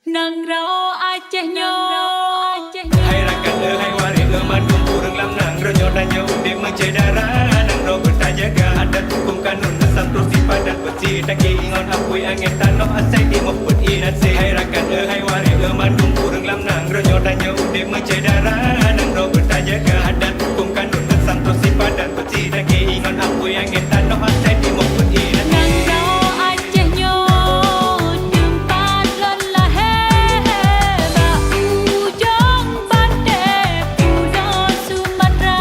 Nang rao Aceh nyo Hai rakan hai waris mandung kurang lam nang ronyo danyo di menjedara nang ro bertajaga adat hukum kanun asam terus padat beci daki ingon apui angin tanah asai di moput inasi hai rakan hai waris mandung kurang lam nang ronyo danyo di menjedara nang ro bertajaga adat hukum kanun asam terus padat beci daki ingon apui angin tanah asai di moput inasi Nang rao Aceh nyo Nyempat lon lahe Ba ujong bande Pulau Sumatera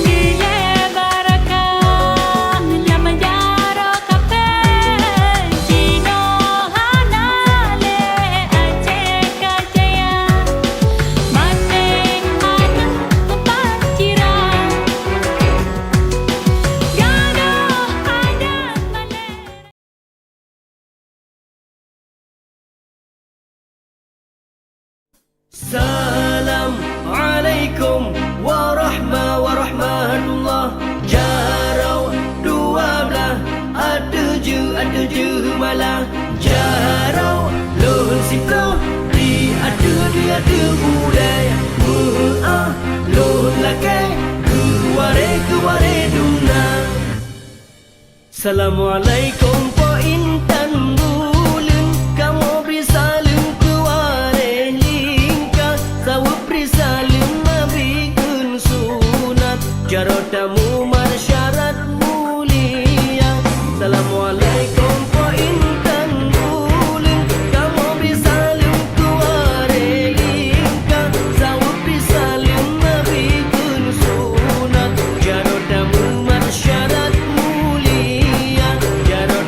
Nile barakah Lama jaro kafe Cino hanale Aceh kajaya Mateng ada kepaciran Gado ada malek Assalamualaikum warahmatullah Jarau dua belah Ada je malah Jarau lun siploh Di ada budaya lun lakai Kuware dunang Assalamualaikum po intan bulan Kamu beri salam kuare lingkah Sawu beri salam nabikan sunat Jarotamu marsyarat mulia Assalamualaikum po intan bulan Kamu beri salam kuare lingkah Sawu beri salam nabikan sunat Jarotamu marsyarat mulia Jarotamu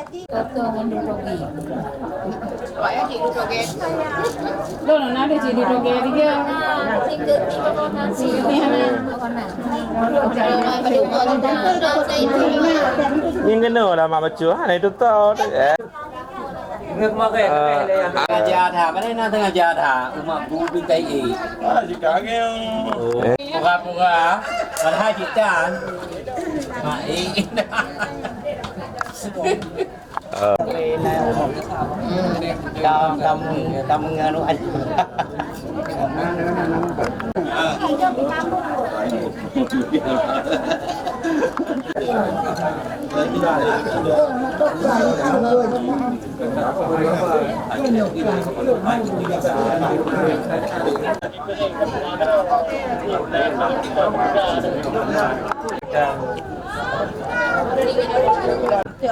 Toto menduduki. Pak ya di duduki. Loh, ada di duduki dia. Nhưng cái nửa là mà chứa này tôi to đấy. Ngược mà cái ngajar thả cái đấy nó thằng ngajar thả umat bu bi kai i. Juga cái Pura-pura ada hajitan. Mai. Tam nganu anh.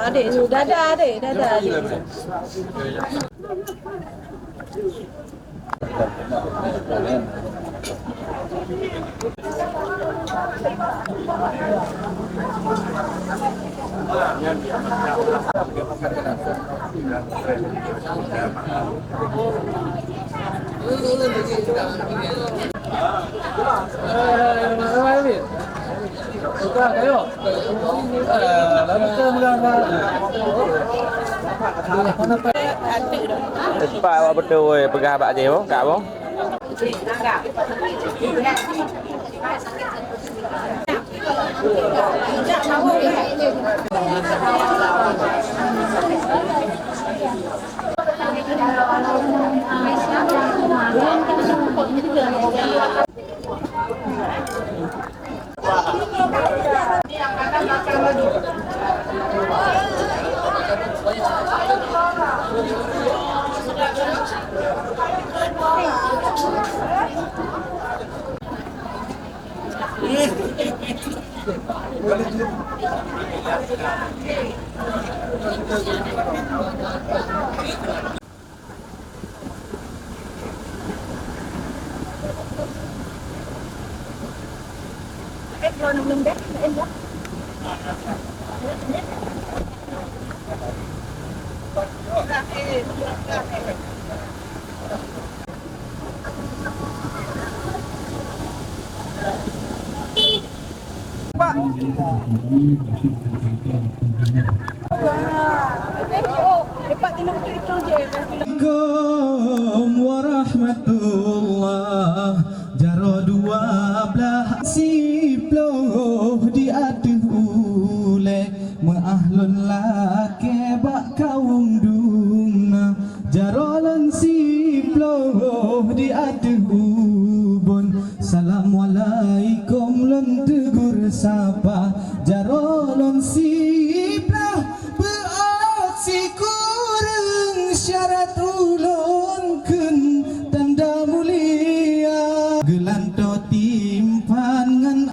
Adik sudah ada adik, dah ada adik. Pak awak betul pegang Pak je bang, kak bang. Assalamualaikum warahmatullah. Jaro dua belah siploh di aduh le maahlun lake bak kaum dumna. Jaro lan siploh di aduh bon. Assalamualaikum lan tegur sapa. Jaro lan siploh beasi kurang syarat ulun kun tanda mulia gelanto timpangan.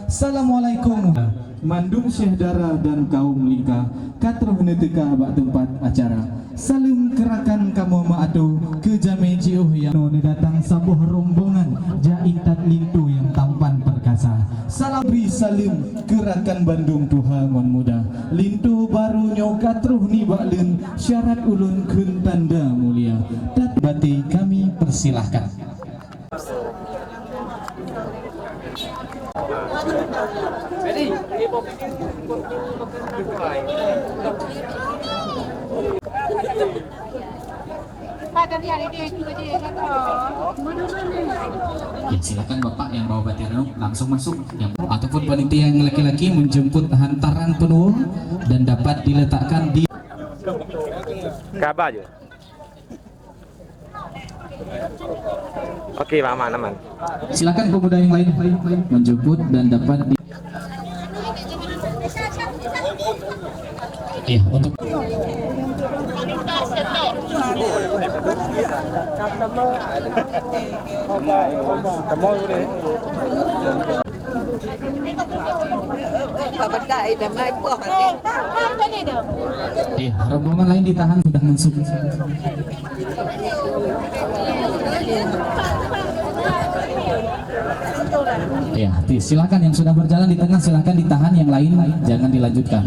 Assalamualaikum mandung Syekh Dara dan kaum lingkah katruh neteka bak tempat acara salim kerakan kamu maatu ke jame jiuh yang datang sabuh rombongan jaitat lintu yang tampan perkasa. Salam beri salim kerakan Bandung Tuhangon muda lintu baru nyokatruh ni baklen syarat ulun kun tanda mulia. Dat bati kami persilahkan. Ya, silakan Bapak yang bawa batirno langsung masuk yang ataupun panitia yang laki-laki menjemput hantaran penuh dan dapat diletakkan di Kabar je. Okey, aman. silakan pemuda yang lain menjemput dan dapat di ya untuk ya, rombongan lain ditahan sudah masuk. Ya, silakan yang sudah berjalan di tengah silakan ditahan, yang lain jangan dilanjutkan.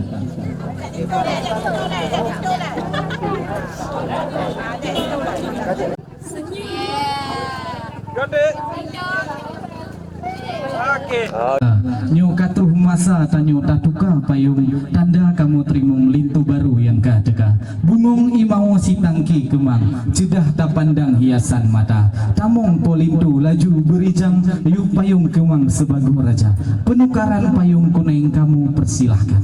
Nyo katruh masa tanyo tatuka payung tanda kamu terima melintu baru yang kadeka bungong imau si tangki kemang cedah tak pandang hiasan mata tamong polintu laju berijang yuk payung kemang sebagai raja penukaran payung kuning kamu persilahkan.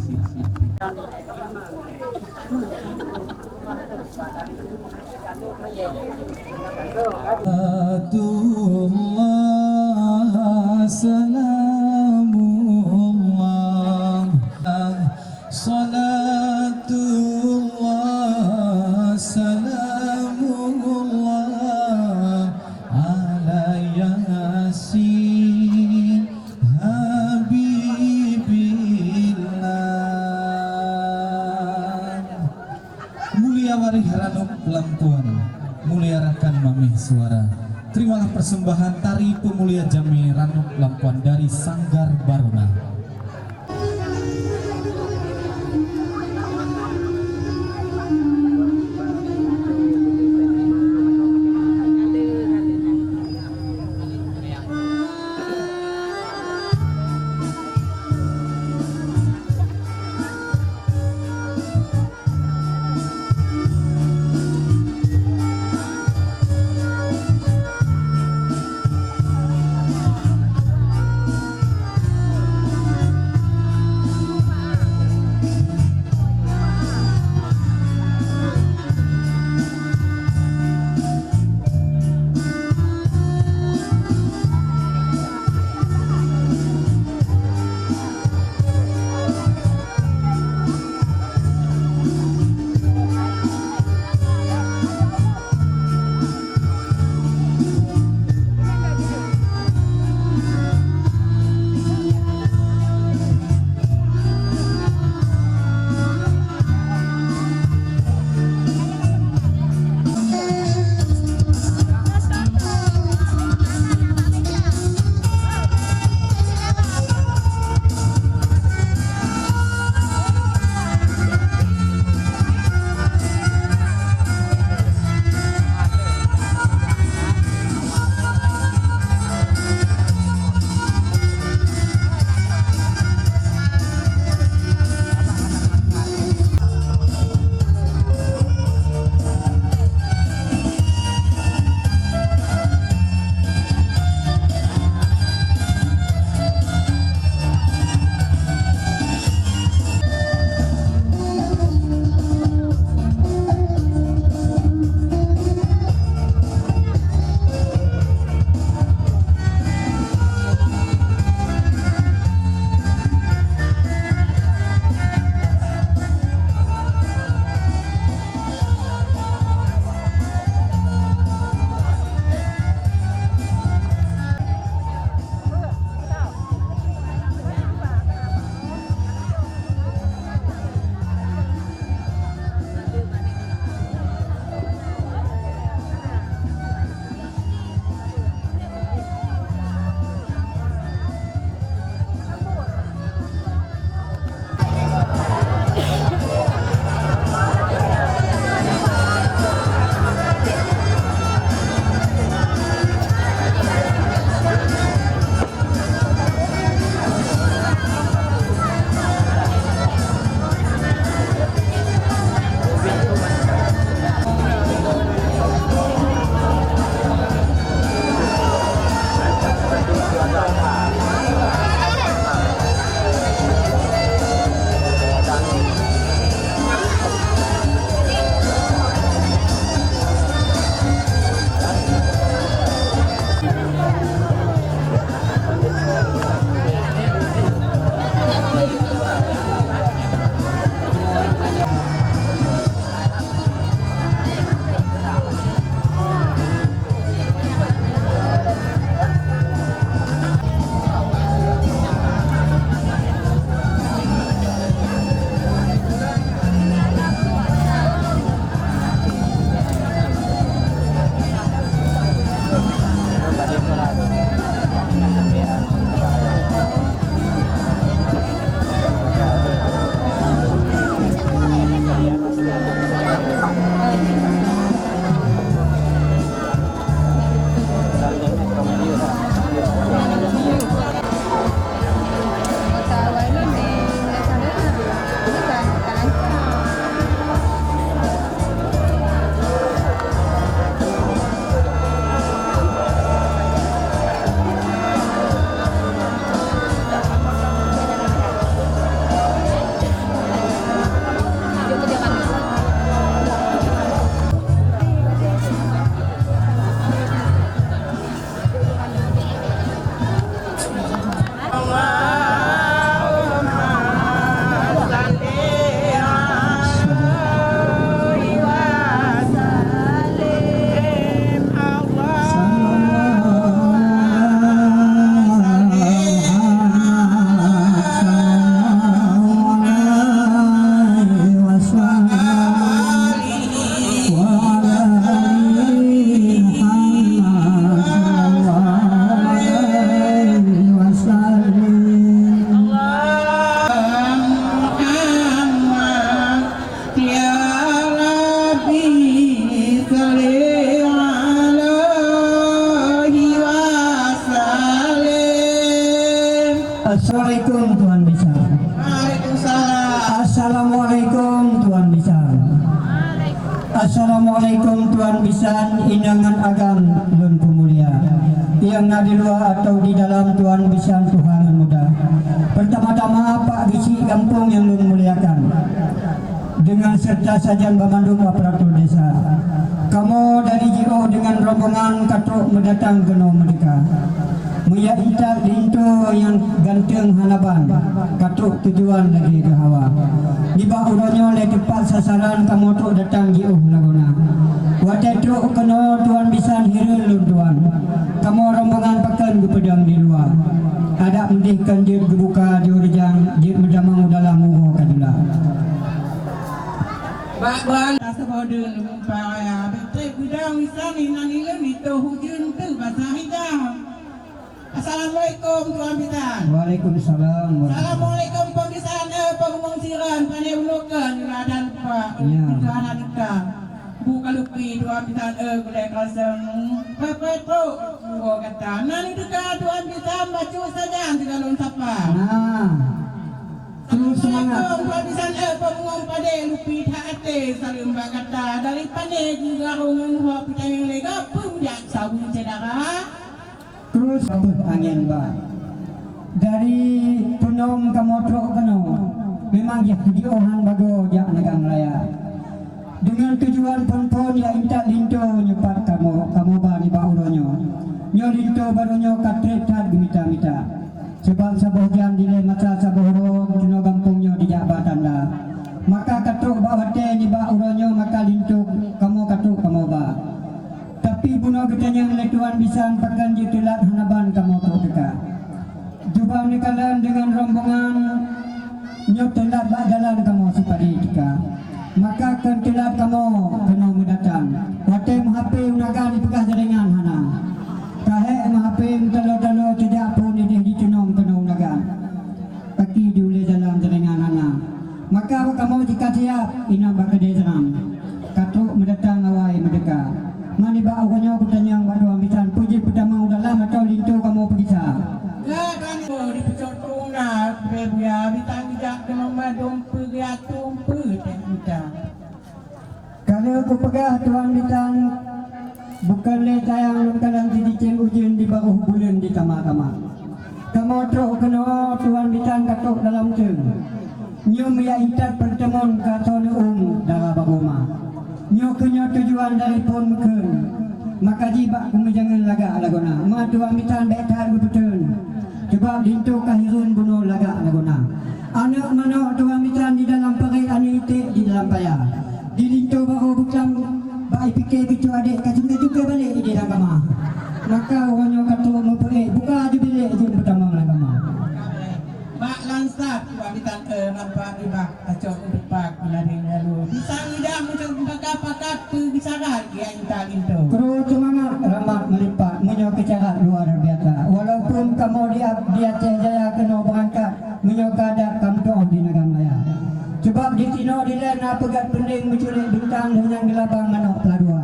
Salamullah salatullah salamullah ala yasin habibillah. Mulia warih ranum lampuan mulia rakan mameh suara. Terimalah persembahan tari pemulia Jami Ranuk Lampuan dari Sanggar Baruna. Assalamualaikum Tuan Bisan Inangan Agam Lun Pemulia yang nak di luar atau di dalam Tuan Bisan Tuhan yang muda. Pertama-tama Pak Gisi Kampung yang Lun muliakan dengan serta sajian Bamandung aparatur desa. Kamu dari JO dengan rombongan katrok mendatang ke Merdeka. Muya Intak Linto yang ganteng hanaban katrok tujuan lagi ke Hawa. Diba uronyo le tepat sasaran kamu tu datang JO Laguna. Wadah truk kena Tuan Bisan Hirul Lun Tuan. Kamu rombongan pakan ke pedang di luar. Ada mendihkan jid gebuka di urjang jid medamang dalam muho kadula. Bang, rasa bodoh lupa ya. Betul gudang wisan ini itu hujun tu bahasa hijau. Assalamualaikum Tuan Bisan. Waalaikumsalam. Assalamualaikum Tuan Bisan. Pengumum siran pandai ulokan dan Pak. Ya. Tuan kita. Buka lupi Tuan Bisan gulai kasang. Petro. Oh kata. Nani dekat Tuan Bisan baca saja tidak lon sapa. Nah. Terus semangat. Tuan Bisan pengumum pada lupi hati salim kata dari pandai juga rungun ho pita yang lega pun jak sabu cedara. Terus angin bah. Dari Penom ke Motrok Keno memang jauhan bago jak negang raya. Dengan tujuan pon ya intak linto nyepat kamu bah di bauronyo. Nyo linto baronyo katret tad gemita-mita. Sebab sabuh jam dile masa sabuh ro kino gampungnya di jabatan dah. Maka katruk bawate di bauronyo maka linto kamu katruk kamu bah. Tapi bunuh ketanya oleh Tuan Bisan pakan jitulat hanaban kamu teka. Jubah nikalan dengan rombongan nyok telat bak jalan kamu sepadi teka. Maka kentelat kamu kena mendatang. Wate menghape unagan dipegah jaringan hana. Kahe menghape talo-talo tidak pun ini dicenom kena unagan. Kaki diulih dalam jaringan hana. Maka kamu jika siap ina bakade senang. Katruk mendatang awai merdeka. Mani ba awalnya kutanya Tuan Bisan puji pertama udah lama atau lintu kamu pergi sah. Kan di pecok tuna bebuya bitang bijak kena madum pergi atum kita. Kalau aku pegah Tuan Bisan bukan le tayang kadang jadi ceng ujian di bawah bulan di tama-tama. Kamu terus kena Tuan Bisan katuk dalam ceng. Nyum ya itat pertemuan katone darah bagoma. Nyo kenyo tujuan dari pun meken. Maka jibak kami jangan lagak lagona. Ma Tuan Bisan betar betul. Sebab lintu kahirun bunuh lagak lagona. Anak mana Tuan Bisan di dalam pakai anitik di dalam payah. Di lintu baru bukan baik fikir kecu adik kacung juga balik di dalam kamar. Maka orangnya kata memperek buka aja bilik je pertama lagama. Mak lansat Tuan Bisan nampak di bak kacau depak melalui lalu. Bisa tidak macam pakat perbisaran yang kita lintu. Terus semangat ramah melipat menyok kecarat luar biasa. Walaupun kamu di Aceh Jaya kena berangkat menyok kadak kampung di negara Maya. Sebab di Tino di lain pegat pending menculik bintang dengan gelabang manok peladua.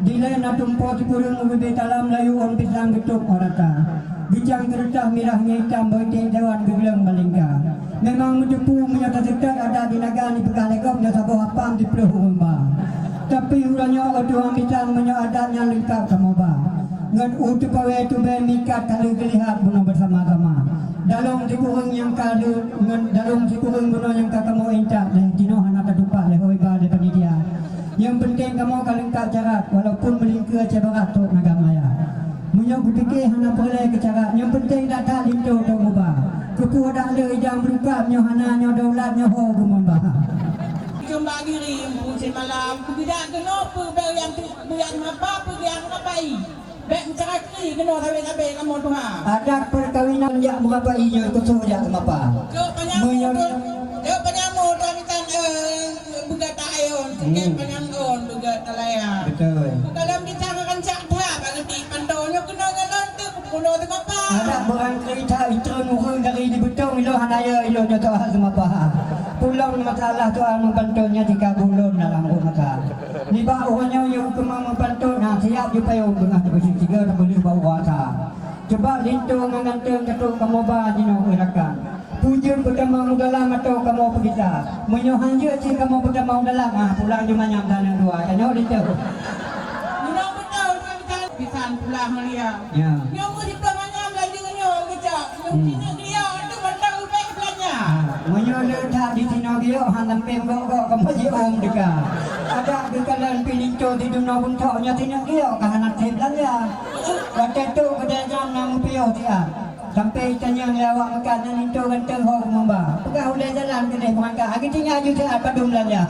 Di lain tumpo kurung ubebe talam layu on pisang getuk orata. Bijang keretah mirahnya hitam boiting jawan gegelang malingga. Memang menjepu menyata sekat ada di naga di pegah legok dan sabuh apam di peluh rumah. Tapi ulanya Tuan Bisan menyok adatnya lengkap kamu bah. Ngan utu pawe tu ben mikat kalau kelihat bunuh bersama-sama. Dalam dikurung yang kadu ngan dalam dikurung bunuh yang kamu intak dan tino hana tadupa le hoi ba de panitia. Yang penting kamu kalengkap jarak walaupun melingkar cebarat tok naga maya. Menyok kupikir hana boleh ke carat. Yang penting datang lintu tok mubah. Kepu ada le ijang berukap nyo hana nyo daulat nyo ho gumambah. Cuma diri musim malam tidak kenapa beriang apa beriang rapai. Bek mencari kena sampai kamu Tuhan. Ada perkawinan yang berapa inyo kusuh jak apa? Ke penyamu Tuan Bisan begat ayon, ke penyamun begat talaya. Betul. Kalau bicarakan cakap bagi pandonya kena galon tu kuno tu apa? Ada barang kereta itu murung dari di betung ilo hanaya ilo nyoto hal semapa. Pulang masalah tu anu bantunya 3 bulan dalam rumah. Ni ba orangnya yang kemang membantu nah siap supaya dengan bersih 3 boleh bawa kuasa. Coba lintu menganteng ketuk kamu ba dino irakan. Pujian pertama dalam atau kamu kita. Menyohan je si kamu pertama dalam. Pulang cuma nyam tanah dua. Kanyo itu. Minang betul kan pisan pulang dia. Ya. Yang mau dipelamanya belanja nyo kecak. Yang sini dia tu bandar upai belanja. Menyohan tak di sini dia hantam pembok kamu je om deka. Ada kekalan pilinco di dunia pun taknya sini dia kahanak sebelanja. Kata tu kedajang namu piau dia. Sampai tanya lawak makanan itu kan terhok memba. Pegah udah jalan ke deh mangka. Agi tinggal juga apa dum belanja.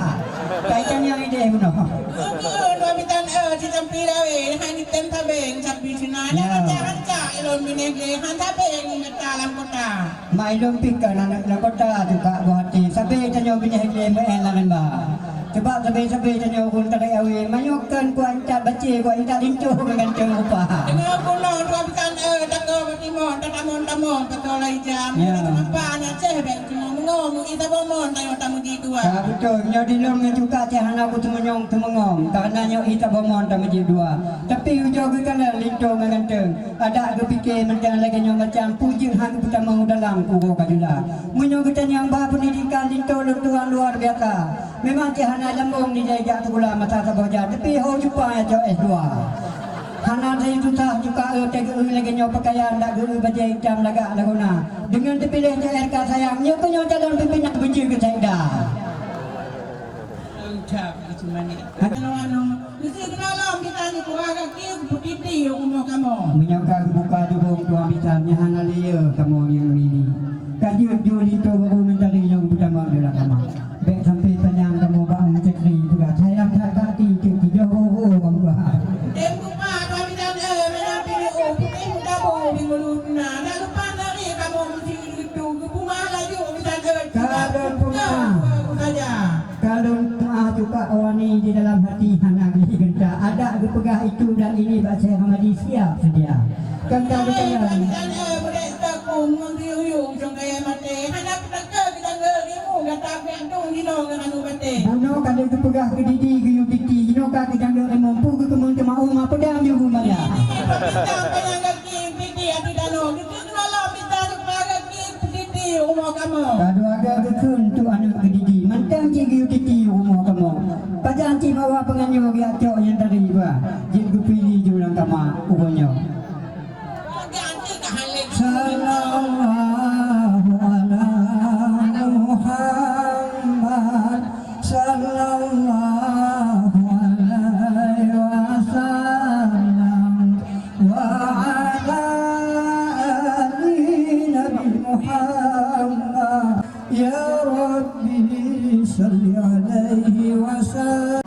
Kaitan yang ide guna. Dua bitan di campi rawe. Hani tem tabeng campi sina. Ada kaca ilon binegre han tabeng ngata alam kota. Mai dum pikir anak kota juga buat sampai tanya binegre menelan ba. Sebab sampai tanya pun tak ada awe. Mayukkan kuan cat baca kuan cat lincuh dengan cengupah. Dengan pulau dua bitan tangga bertimon tamon ketolai jam. Kenapa anak cebek cuma mengom kita bomon tayo tamu di dua. Betul, nyo di lom juga cahana aku temenyong temengom karena nyo ita bomon tamu di dua. Tapi ujung ke kana linto nganteng. Ada kepikir mentang lagi nyo macam puji hang pertama dalam kugo kadula. Menyo kita yang bah pendidikan linto luar biasa. Memang cahana lembong di jaya tegula mata saboja tapi ho jumpa jo S2. Hana saya susah juga lagi nyo pakaian dak guru baca hitam laga laguna. Dengan terpilihnya RK sayangnya punya calon pimpinan benci ke saya. Ucap cuma ni. Ano mesti kenalam kita ni kurang kaki putih umur kamu. Menyangka buka dubung tuan bicaranya hana liya kamu yang ini. Kajian juli itu baru mencari yang pertama adalah kamu. Baik sampai panjang kamu bang cekri juga. Saya tak hati cekri jauh kamu bahas. Tempo pa kami dan menampi putih muda bo minggu na. Lalu panari kamu mesti itu kupuma laju bisa Kadon pumah. saja. Kadon pumah juga wani di dalam hati hana genta. Ada kepegah itu dan ini bahasa Hamadi siap sedia. Kata berjalan. Boleh tak kum ngriu jong kaya mate. Anak tak kita ngerimu kata gantung di dong dengan ubate. Buno kada kepegah kedidi guyuk titi. Ino ka kejangga remompu ke kemun temau ma pedang di rumah ya. Kita penang kaki piti ati danong. Kita malam kita kaki piti umur kamu. Kado aga kekun tu anak kedidi. Mantang ci guyuk titi rumah kamu. Pajan ci bawa penganyo gi acok yang tadi ba. Jin kupili julang kama ubonyo. Sallallahu ala Muhammad sallallahu alaihi wasallam wa ala ali nabi Muhammad ya rabbi salli alaihi wasallam.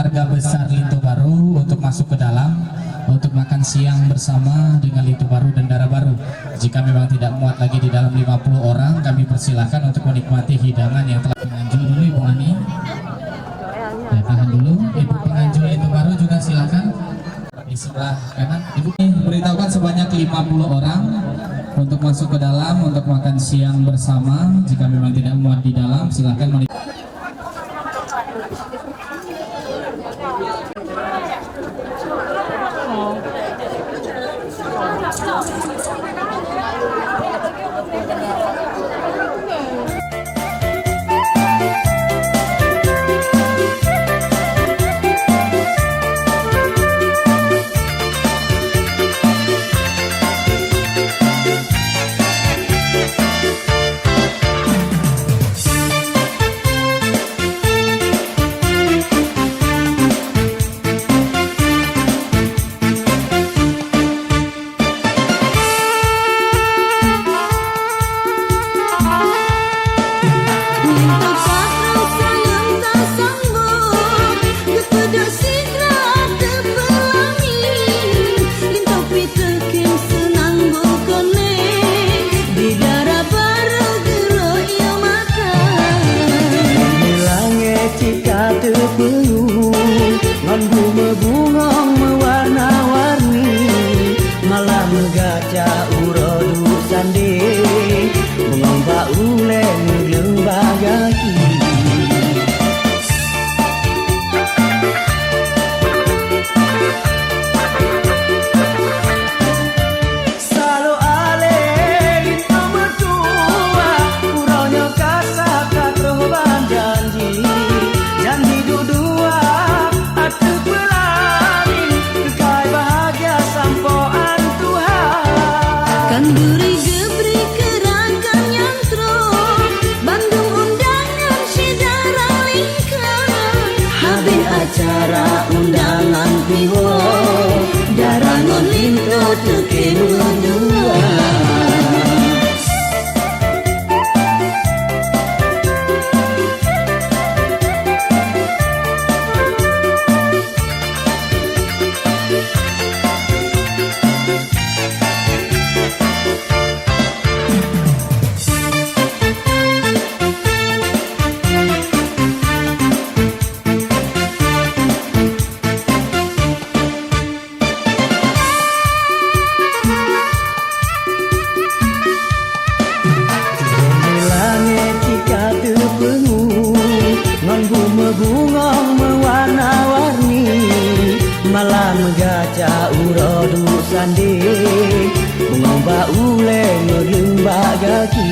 Keluarga besar Lito Baru untuk masuk ke dalam untuk makan siang bersama dengan Lito Baru dan Dara Baru. Jika memang tidak muat lagi di dalam 50 orang, kami persilahkan untuk menikmati hidangan yang telah penganjur dulu Ibu Ani. Ya, tahan dulu. Ibu penganjur Lito Baru juga silakan di sebelah kanan. Ibu beritahukan sebanyak 50 orang untuk masuk ke dalam untuk makan siang bersama. Jika memang tidak muat di dalam, silakan menikmati. gande mengomba ule melembak gaki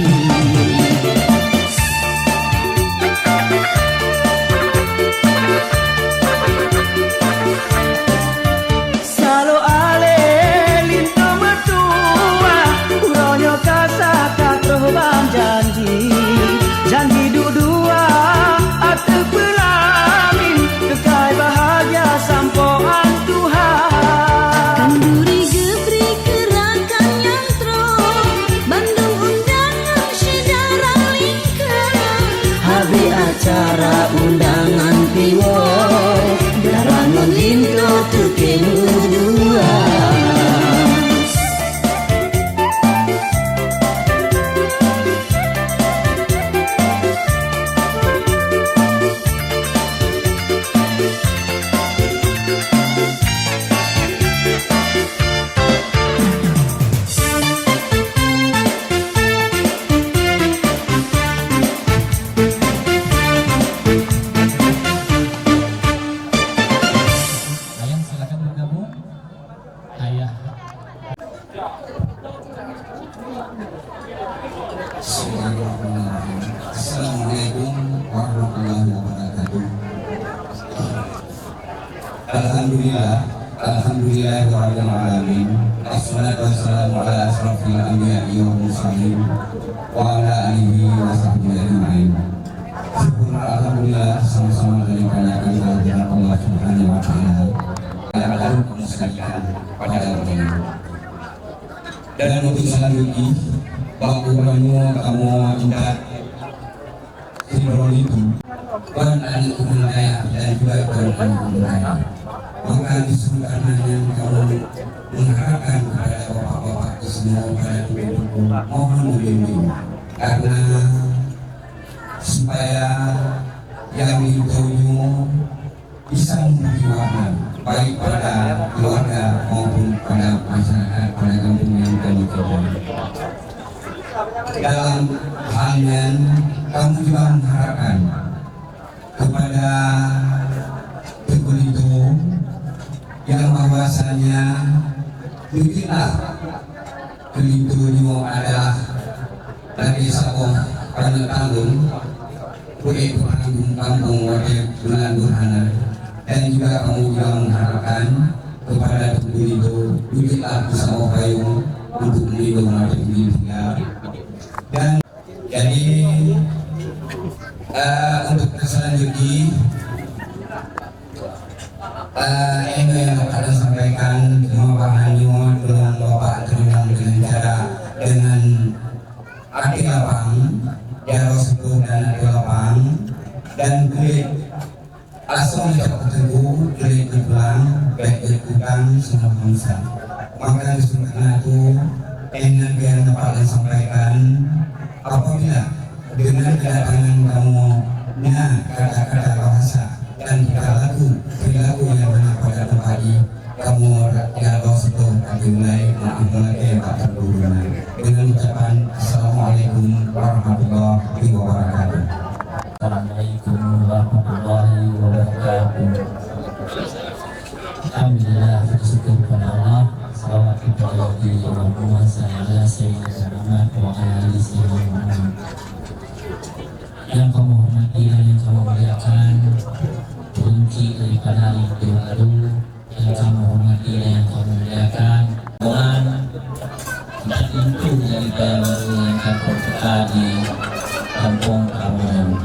salo ale linto metua uronyo kasaka terbang janji dua ate pelamin kekal bahagia sampoan Tuhan Kanduri gebri gerakan yantro Bandung undangan sejarah lingkar Habi acara undangan piwo Garangan linto tukenu dua Ayang silakan bergabung. Ayah. Assalamualaikum warahmatullahi wabarakatuh. Alhamdulillah alamin. Assalatu wassalamu ala asrofil anbiya'i wal mursalin wa ala alihi wa sahbihi ajma'in. Syukur alhamdulillah sama-sama dari pandangan kehadiran Allah Subhanahu wa taala yang lalu memusnahkan pada hari ini. Dan untuk selanjutnya bahwa kamu indah simbol itu dan anak budaya dan juga orang budaya maka disuruh karenanya kamu mengharapkan kepada bapak-bapak semua pada ibu-ibu mohon membimbing karena supaya yang dituju bisa memberi warna baik pada keluarga maupun pada masyarakat pada kampung yang kami jalani. Dalam halnya kamu juga mengharapkan kepada Teguh itu yang bahwasanya bikinlah kelintunya adalah lagi saboh pada tanggung kue penanggung kampung wajib bulan burhana dan juga kamu juga mengharapkan kepada Teguh itu bikinlah saboh payung untuk melindungi wajib tinggal. Dan jadi untuk selanjutnya yang akan sampaikan kemapahannya dengan bapak dengan cara dengan akhir lapang jaro sepuluh dan akhir lapang dan kulit asal jauh teguh kulit pulang baik berkutang semua bangsa maka kesempatan itu yang dapat disampaikan apabila dengan kedatangan kamu kata-kata bahasa dan perilaku yang benar pada tempat ini kamu dialog sebelum dimulai Pak Teguh dengan ucapan Assalamualaikum warahmatullahi wabarakatuh. Assalamualaikum warahmatullahi wabarakatuh. Alhamdulillah bersyukur kepada Allah. Salawat kepada Rasulullah Sayyidina Muhammad wa alihi wasallam. Yang kamu hormati dan yang kamu muliakan, kunci daripada itu baru yang kamu hormati dan yang kamu muliakan, Tuhan dan pintu daripada baru yang kamu berkata di kampung kamu.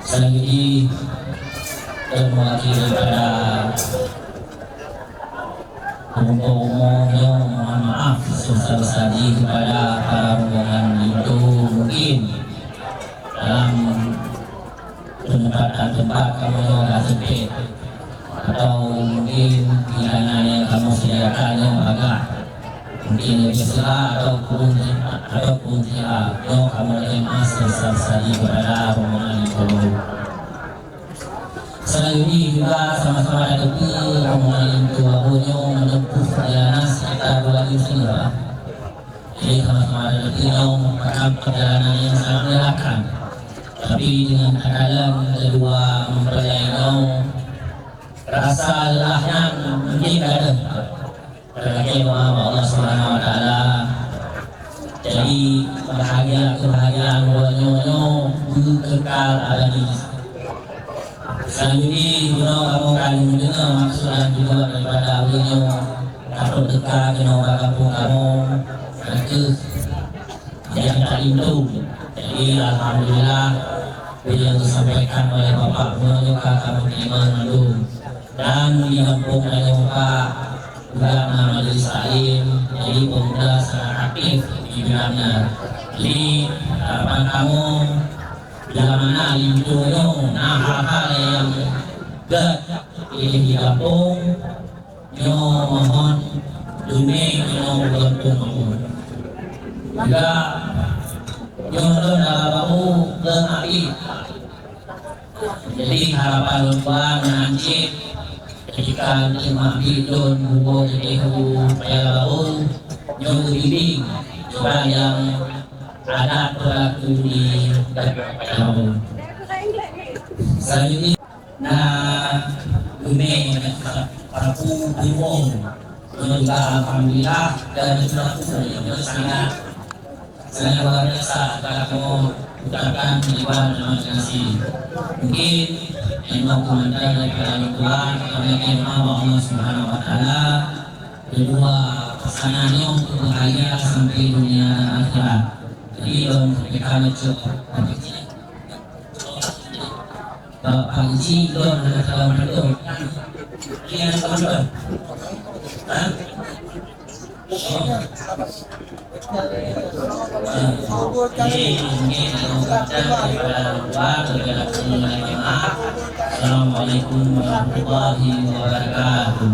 Selanjutnya dan mewakili daripada umum-umumnya mohon maaf sebesar-besarnya kepada para rombongan itu mungkin dalam tempat kamu yang sempit atau mungkin hidangan yang kamu sediakan yang agak mungkin lebih besar ataupun kamu yang sebesar-besarnya kepada rombongan itu. Selanjutnya juga sama-sama ada rombongan itu abunya menempuh perjalanan sekitar 2 jam setengah. Jadi sama-sama ada perjalanan yang sangat melelahkan. Tapi dengan keadaan kedua mempelai rasa lelahnya mungkin ada. Lagi Allah Subhanahu Wa Taala. Jadi kebahagiaan nyonya kekal abadi. Selanjutnya kamu kali mendengar maksud dan juga daripada beliau atau dekat kampung kamu itu yang tak rindu. Jadi alhamdulillah yang disampaikan oleh Bapak Menyoka Kampung Iman Bandung dan di kampung Menyoka ulama majelis taklim, jadi pemuda sangat aktif di bidangnya. Jadi harapan kamu bila mana lindungi hal-hal yang di kampung, nyo mohon dunia nyo bergantung juga nyo dalam aktif. Jadi harapan lupa menanti jika cuma bidon bubo jadi payah nyo bimbing juga yang ada berlaku di payah. Selanjutnya dunia para bubo juga alhamdulillah dan berlaku yang sangat luar biasa. Kamu ucapkan ribuan terima kasih. Mungkin memang komentar daripada Tuhan kami Allah Subhanahu Wa Taala. Kedua pesanannya untuk bahagia sampai dunia dan akhirat. Jadi mereka cukup Pak Haji don ada kawan itu. Ini ada kawan. Assalamualaikum warahmatullahi wabarakatuh.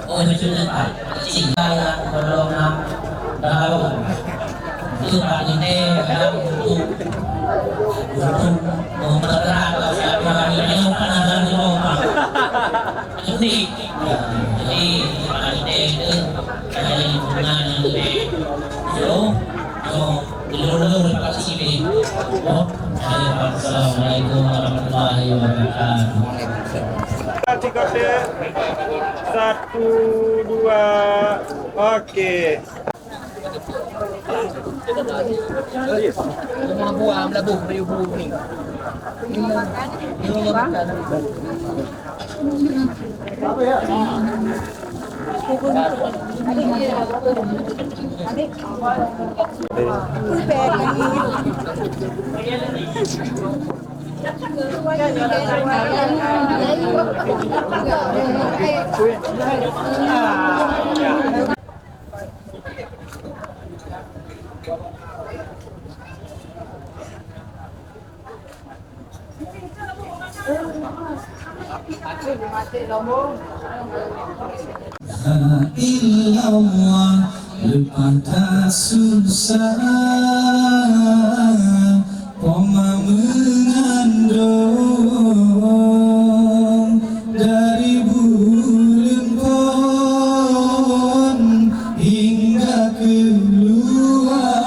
Oh sudah Pak, cinta yang belum tahu itu Pak ini kadang untuk memperkerat siapa yang pernah dari Pak. Jadi Pak ini itu ada lingkungan yang lebih dulu Pak Sibi. Assalamualaikum warahmatullahi wabarakatuh. Kode 1 2 oke. Buang labung ribu ni. illallah lepas susah poma mengandung dari bulan pon hingga keluar.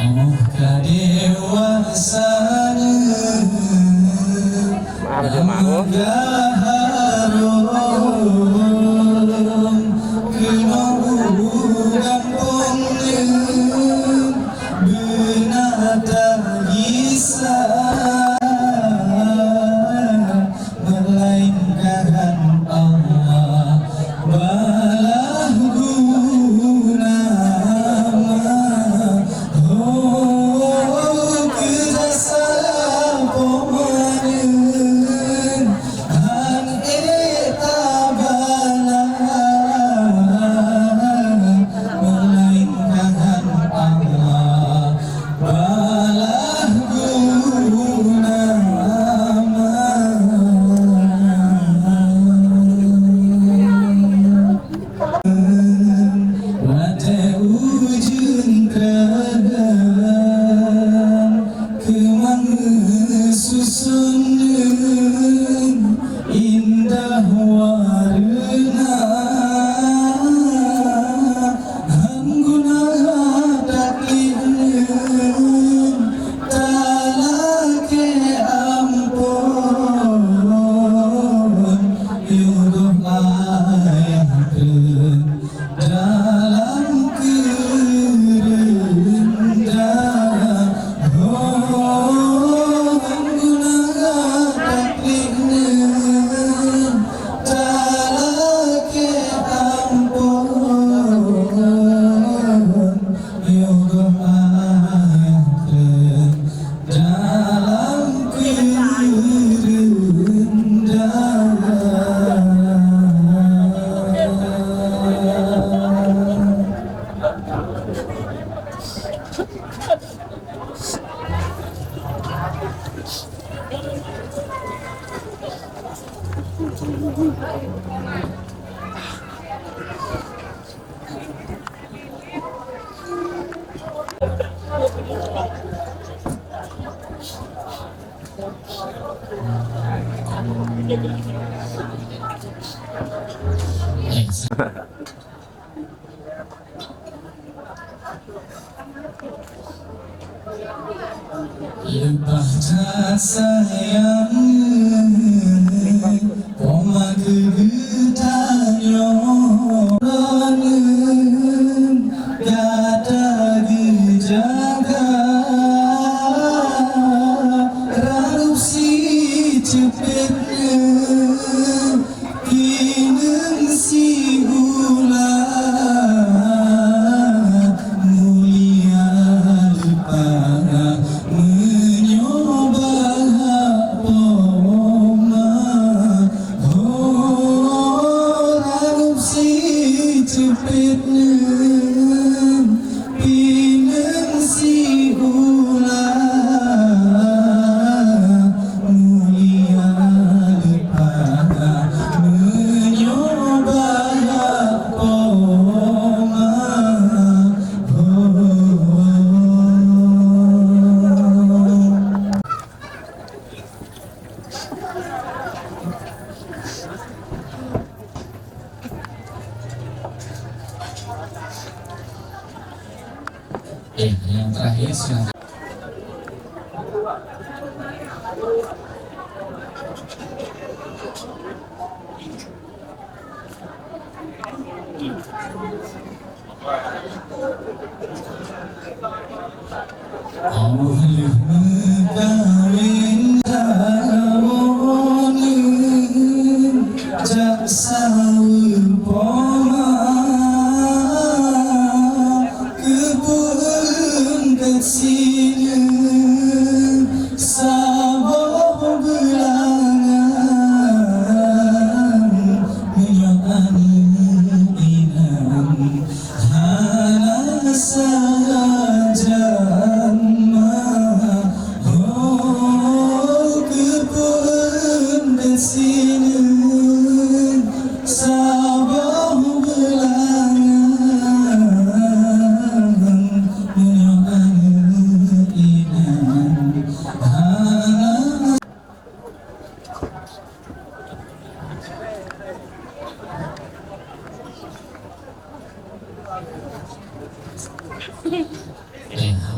Oh kadewasaan Lebah sayang Oma kegetanyo Gada gejaga Rarup si cepetnya Kinem si gula Mulia lepana menyoba poma Rarup si cepetnya Kinem si gula Mulia lepana menyoba poma yang terakhir silakan. Awalih megawin tawonin jaksa poma kebun kesini sabah belangan menyokani inam hana sajan kebun kesini sabah belangan menyokani inam hana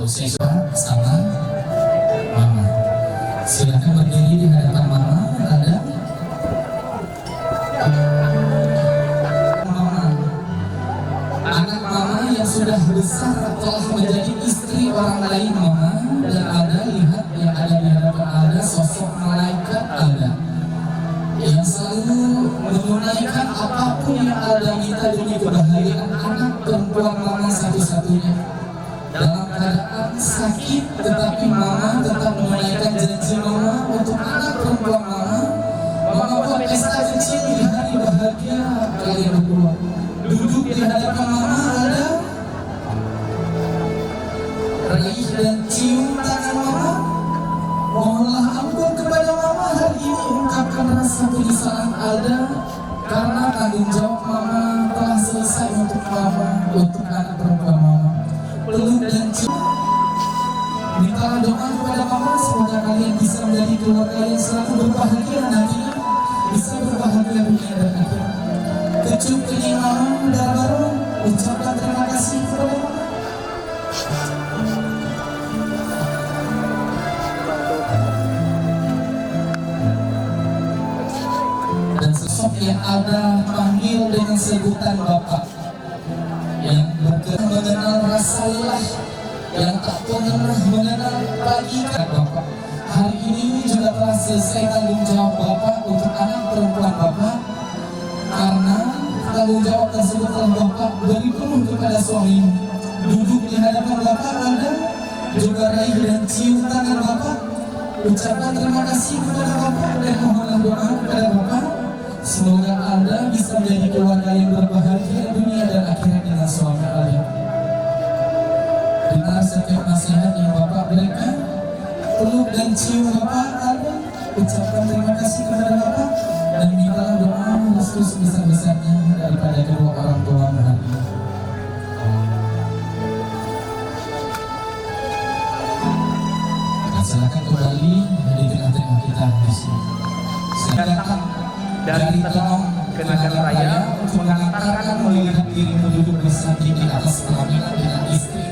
siswa sama mama. Silakan berdiri di hadapan mama. Ada mama, anak mama yang sudah besar telah menjadi istri orang lain mama. Dan ada lihat yang ada di hadapan ada sosok malaikat ada yang selalu menunaikan apapun yang ada kita demi kebahagiaan anak perempuan mama satu-satunya. Dalam keadaan sakit, tetapi mama tetap menunaikan janji mama untuk anak perempuan mama. Mama buat pesta kecil di hari bahagia kalian berdua. Duduk di hadapan mama ada raih dan cium tangan mama. Mohonlah ampun kepada mama hari ini, ungkapkan rasa penyesalan ada karena tanggung jawab mama telah selesai untuk mama, untuk anak perempuan mama. Peluk dan cium. Mintalah doa kepada mama semoga kalian bisa menjadi keluarga yang selalu berbahagia nantinya, bisa berbahagia dunia dan akhirat. Kecup kening mama dan baru ucapkan terima kasih kepada mama. Dan sosok yang ada panggil dengan sebutan bapak yang mengenal rasa lelah, yang tak pernah mengenal pagi bapak. Hari ini juga telah selesai tanggung jawab bapak untuk anak perempuan bapak, karena tanggung jawab tersebut telah bapak beri penuh kepada suamimu. Duduk di hadapan bapak ada juga raih dan cium tangan bapak. Ucapkan terima kasih kepada bapak dan mohonlah doa kepada bapak semoga Anda bisa menjadi keluarga yang berbahagia dunia dan akhirat dengan suami kalian. Dengar setiap nasihat yang bapak berikan, peluk dan cium bapak Anda, ucapkan terima kasih kepada bapak dan mintalah doa restu sebesar-besarnya daripada kedua orang tua hari ini. Dan silakan kembali di tengah-tengah kita di sini. Saya datang dari Tenong ke madam raya untuk mengantarkan melihat dirimu duduk bersanding di atas pelaminan dengan istri.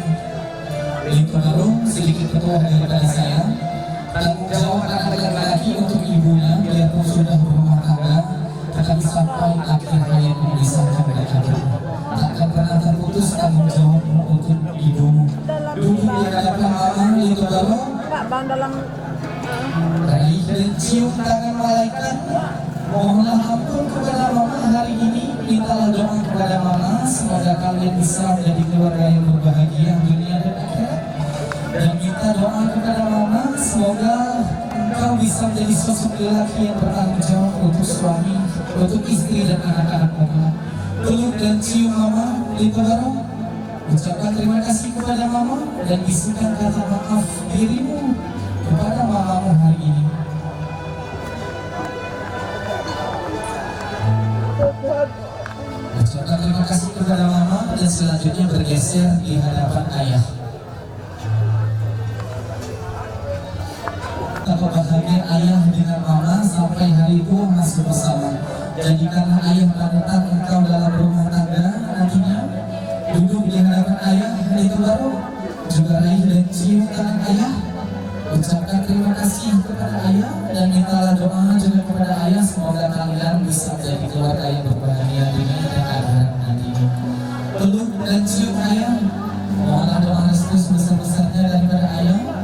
Itu baru sedikit ketua daripada saya. Tanggung jawab anak laki-laki untuk ibunya biarpun sudah berumah tangga, tetapi sampai akhir hayatmu bisa sampai akhir. Takkan pernah terputus tanggung jawabmu untuk ibumu. Duduk di hadapan mama itu baru raih dan cium tangan malaikat. Mohonlah ampun kepada mama hari ini. Mintalah doa kepada mama semoga kalian bisa menjadi keluarga yang berbahagia dunia dan akhirat. Dan minta doa kepada mama semoga engkau bisa menjadi sosok lelaki yang bertanggung jawab untuk suami, untuk istri dan anak-anak mama. Peluk dan cium mama itu baru. Ucapkan terima kasih kepada mama dan bisikan kata maaf dirimu kepada mamamu hari ini. Ucapkan terima kasih kepada mama dan selanjutnya bergeser di hadapan ayah. Betapa bahagia ayah dengan mama sampai hari tua masih bersama. Jadikanlah ayah panutan engkau dalam rumah tangga nantinya. Duduk di hadapan ayah itu baru juga raih dan cium tangan ayah. Ucapkan terima kasih kepada ayah dan mintalah doa juga kepada ayah semoga kalian bisa menjadi keluarga yang berbahagia dunia dan akhirat nantinya. Peluk dan cium ayah. Mohonlah doa restu sebesar-besarnya daripada ayah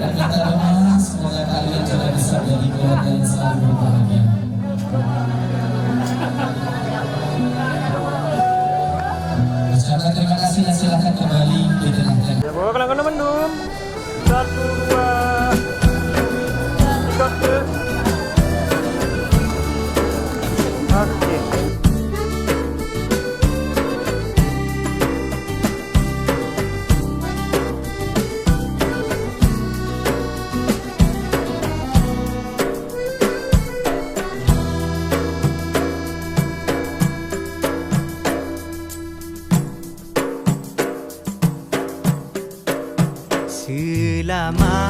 dan minta doa semoga kalian juga bisa menjadi keluarga yang selalu berbahagia. Ucapkan terima kasih dan silakan kembali di tengah-tengah. Ya bawa kenang-kenang mendung. 1, 2, 3. Oke. Selama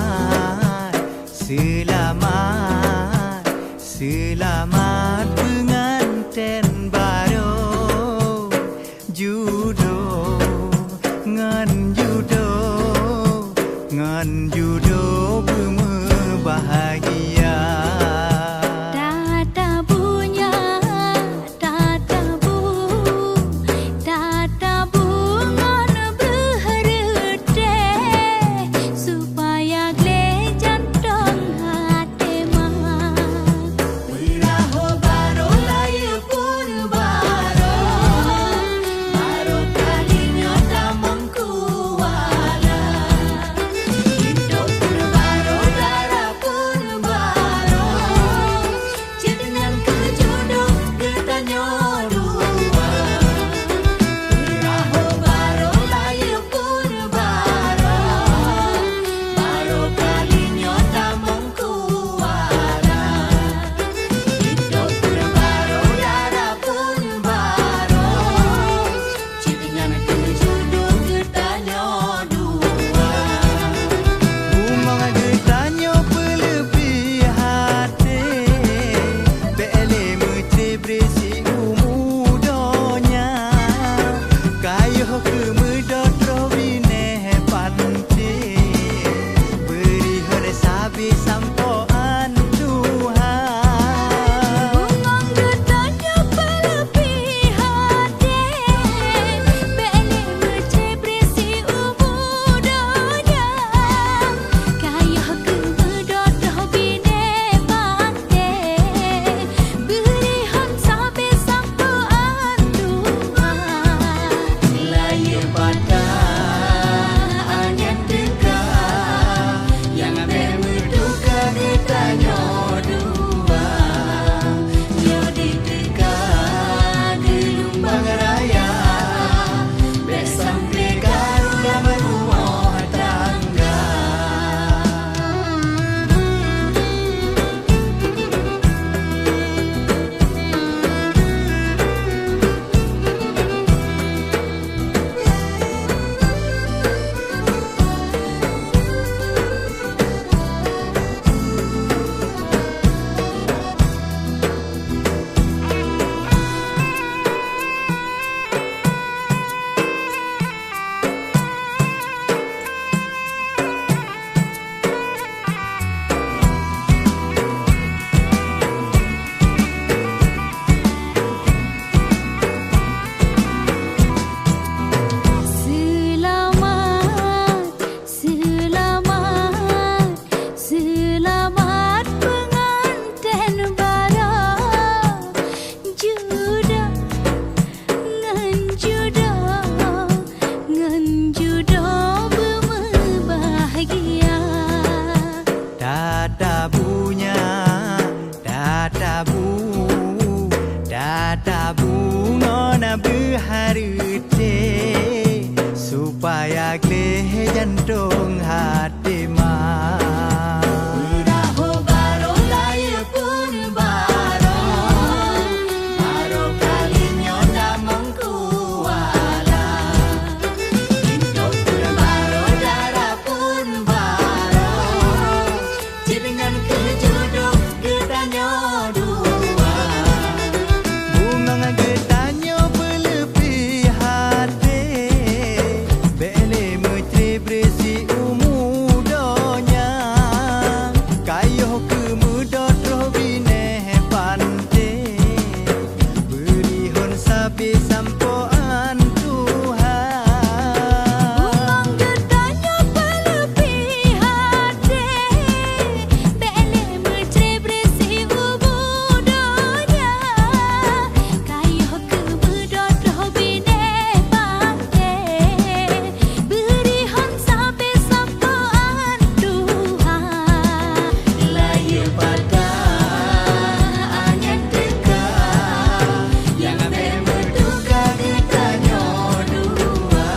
harute supaya gleh jantung hati mah. Beraho baro laya pun baro, baro kalinya damang kuala. Indok pun baro darah pun baro, jiringan kejuduk gedanya dua. Bunga getanyo berlebih hati, bele menteri berisi umudonya. Kayo kemudot roh bineh pante, berihon sabi sampoan Tuhan. Bungong gedanya berlebih hati, bele menteri berisi umudonya. Kayo kemudot roh bineh pante, berihon sampai sampoan Tuhan. Laya pada angin dekat, yang ambil berduka gedanya dua.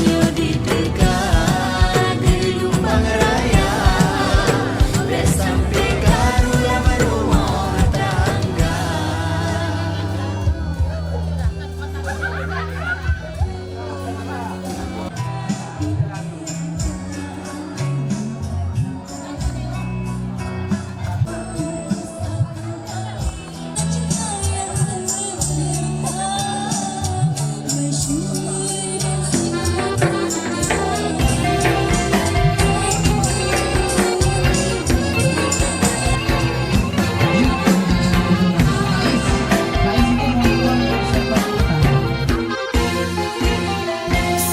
Yo di dekat gelombang raya, bersampai karunya berumah tangga.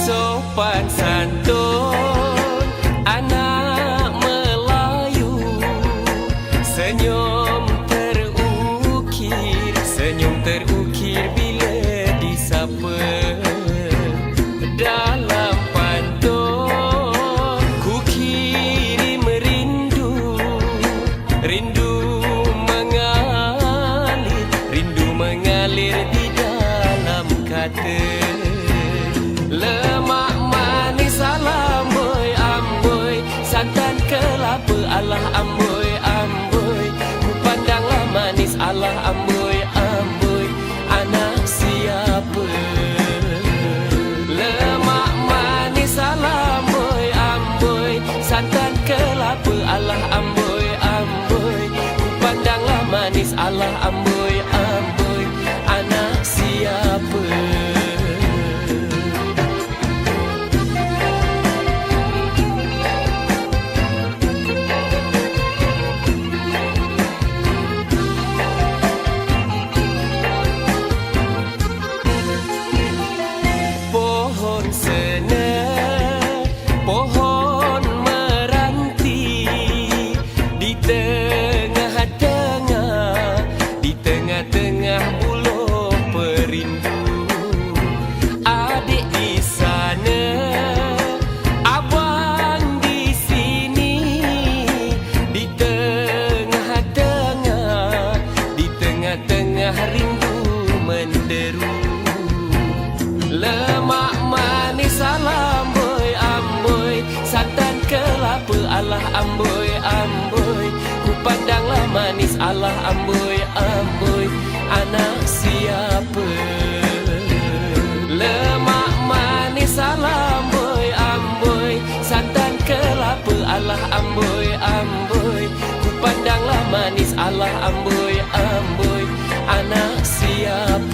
Sopan santun anak Melayu, senyum terukir bila disapa. Dalam pantun ku kirim rindu, rindu mengalir di dalam kata. Lemak manis amboi amboi, santan kelapa alah amboi amboi. Ku pandanglah manis alah amboi amboi, anak siapa? Lemak manis amboi amboi, santan kelapa alah amboi amboi. Ku pandanglah manis alah amboi amboi, anak siapa? Pohon seneh, pohon meranti, di tengah-tengah buluh perindu. Adik di sana, abang di sini, di tengah-tengah rindu menderu. Lemak manis amboi amboi, santan kelapa alah amboi amboi. Ku pandanglah manis alah amboi amboi, anak siapa? Lemak manis amboi amboi, santan kelapa alah amboi amboi. Ku pandanglah manis alah amboi amboi, anak siapa?